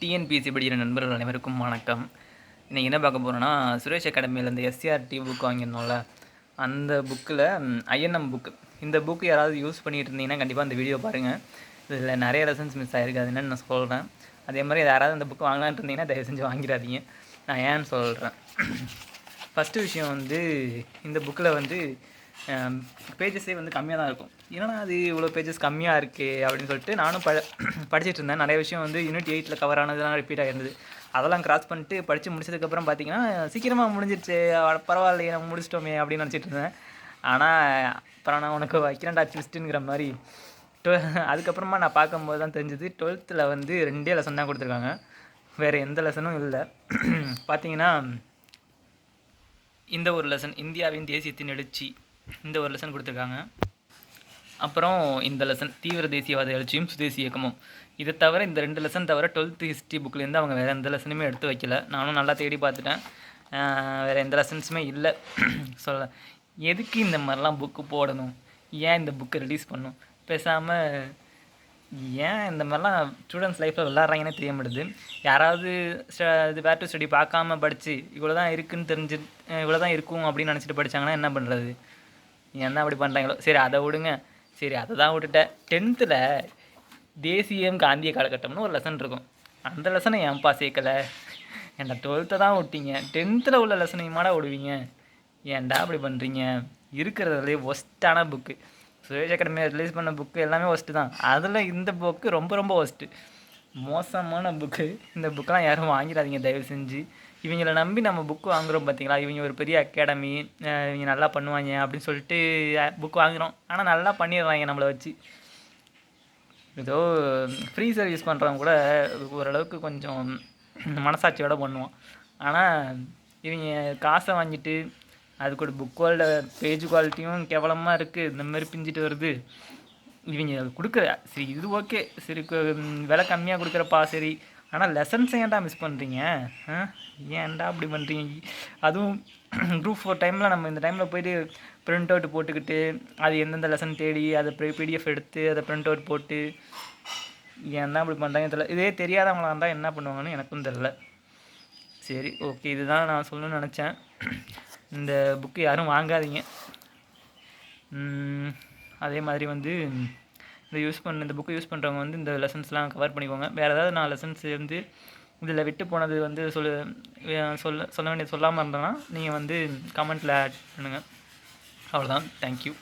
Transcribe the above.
TNPSC படிக்கிற நண்பர்கள் அனைவருக்கும் வணக்கம். இன்றைக்கி என்ன பார்க்க போகிறோன்னா, சுரேஷ் அகாடமியில் இந்த எஸ்சிஆர்டி புக் வாங்கியிருந்தோம்ல, அந்த புக்கில் ஐஎன்எம் புக்கு. இந்த புக்கு யாராவது யூஸ் பண்ணிகிட்டு இருந்தீங்கன்னா கண்டிப்பாக அந்த வீடியோ பாருங்கள். இதில் நிறைய லெசன்ஸ் மிஸ் ஆகிருக்கு, அது என்னென்னு நான் சொல்கிறேன். அதே மாதிரி யாராவது அந்த புக்கு வாங்கலான்ட்டு இருந்தீங்கன்னா தயவு செஞ்சு வாங்கிடாதீங்க. நான் ஏன்னு சொல்கிறேன். ஃபஸ்ட்டு விஷயம் வந்து, இந்த புக்கில் வந்து பேஜஸே வந்து கம்மியாக தான் இருக்கும். ஏன்னா அது இவ்வளோ பேஜஸ் கம்மியாக இருக்குது அப்படின்னு சொல்லிட்டு நானும் படிச்சுட்டு இருந்தேன். நிறைய விஷயம் வந்து யூனிட் 8 கவர் ஆனதுலாம் ரிப்பீட் ஆகிருந்தது. அதெல்லாம் கிராஸ் பண்ணிட்டு படித்து முடிச்சதுக்கப்புறம் பார்த்தீங்கன்னா சீக்கிரமாக முடிஞ்சிருச்சு, பரவாயில்லையே நம்ம முடிச்சிட்டோமே அப்படின்னு நினச்சிட்டு இருந்தேன். ஆனால் அப்புறம் நான் உனக்கு வைக்கிறேன்டா ட்விஸ்ட்டுங்கிற மாதிரி அதுக்கப்புறமா நான் பார்க்கும்போது தான் தெரிஞ்சது 12th வந்து 2 லெசன் தான் கொடுத்துருக்காங்க, வேறு எந்த லெசனும் இல்லை. பார்த்தீங்கன்னா இந்த ஒரு லெசன் இந்தியாவின் தேசியத்தின் எழுச்சி, இந்த ஒரு லெசன் கொடுத்துருக்காங்க. அப்புறம் இந்த லெசன் தீவிர தேசியவாத எழுச்சியும் சுதேசி இயக்கமும். இதை தவிர இந்த 2 லெசன் தவிர 12th ஹிஸ்ட்ரி புக்லேருந்து அவங்க வேறு எந்த லெசனுமே எடுத்து வைக்கல. நானும் நல்லா தேடி பார்த்துட்டேன், வேறு எந்த லெசன்ஸுமே இல்லை. சொல்ல எதுக்கு இந்த மாதிரிலாம் புக்கு போடணும், ஏன் இந்த புக்கை ரிலீஸ் பண்ணணும், பேசாமல் ஏன் இந்த மாதிரிலாம் ஸ்டூடெண்ட்ஸ் லைஃப்பில் விளாட்றாங்கன்னே தெரிய மாட்டுது. யாராவது இது வேர் டு ஸ்டடி பார்க்காம படித்து இவ்வளோ தான் இருக்குதுன்னு தெரிஞ்சு இவ்வளோ தான் இருக்கும் அப்படின்னு நினச்சிட்டு படித்தாங்கன்னா என்ன பண்ணுறது? என்ன அப்படி பண்ணுறாங்களோ. சரி அதை விடுங்க. சரி அதை தான் விட்டுட்டேன். 10th தேசியம் காந்திய காலகட்டம்னு ஒரு லெசன் இருக்கும். அந்த லெசனை ஏன்ப்பா சேர்க்கலை? ஏன்டா 12th தான் விட்டீங்க, 10th உள்ள லெசனையுமாடா விடுவீங்க? ஏன்டா அப்படி பண்ணுறீங்க? இருக்கிறதுலே ஒஸ்ட்டான புக்கு. சுரேஷ் அகாடமியில் ரிலீஸ் பண்ண புக்கு எல்லாமே ஒஸ்ட்டு தான். அதில் இந்த புக்கு ரொம்ப ரொம்ப ஒஸ்ட்டு, மோசமான புக்கு. இந்த புக்கெலாம் யாரும் வாங்கிடாதீங்க தயவு செஞ்சு. இவங்கள நம்பி நம்ம புக்கு வாங்குகிறோம் பார்த்தீங்களா, இவங்க ஒரு பெரிய அகாடமி, இவங்க நல்லா பண்ணுவாங்க அப்படின்னு சொல்லிட்டு புக்கு வாங்குகிறோம். ஆனால் நல்லா பண்ணிடுறாங்க நம்மளை வச்சு. ஏதோ ஃப்ரீ சர்வீஸ் பண்ணுறவங்க கூட ஓரளவுக்கு கொஞ்சம் மனசாட்சியோடு பண்ணுவோம். ஆனால் இவங்க காசை வாங்கிட்டு அதுக்கு ஒரு புக்கோட பேஜ் குவாலிட்டியும் கேவலமாக இருக்குது, இந்த மாதிரி பிஞ்சிட்டு வருது. இவங்க கொடுக்குற சரி இது ஓகே, சரி விலை கம்மியாக கொடுக்குறப்பா சரி, ஆனால் லெசன்ஸை ஏன்டா மிஸ் பண்ணுறீங்க? ஏன்டா அப்படி பண்ணுறீங்க? அதுவும் குரூப் 4 டைமில் நம்ம இந்த டைமில் போய்ட்டு ப்ரிண்ட் அவுட் போட்டுக்கிட்டு அது எந்தெந்த லெசன் தேடி அதை பிடிஎஃப் எடுத்து அதை ப்ரிண்ட் அவுட் போட்டு ஏன் தான் அப்படி பண்ணுறாங்க தெரியல. இதே தெரியாதவங்களாக இருந்தால் என்ன பண்ணுவாங்கன்னு எனக்கும் தெரில. சரி ஓகே, இதுதான் நான் சொல்லணும்னு நினச்சேன். இந்த புக்கு யாரும் வாங்காதீங்க. அதே மாதிரி வந்து இந்த புக்கு யூஸ் பண்ணுறவங்க வந்து இந்த லெசன்ஸ்லாம் கவர் பண்ணிக்கோங்க. வேறு ஏதாவது நான் லெசன்ஸ் வந்து இதில் விட்டு போனது வந்து சொல்ல வேண்டியது சொல்லாமல் இருந்தேன்னா நீங்கள் வந்து கமெண்ட்டில் ஆட் பண்ணுங்கள். அவ்வளோதான். தேங்க்யூ.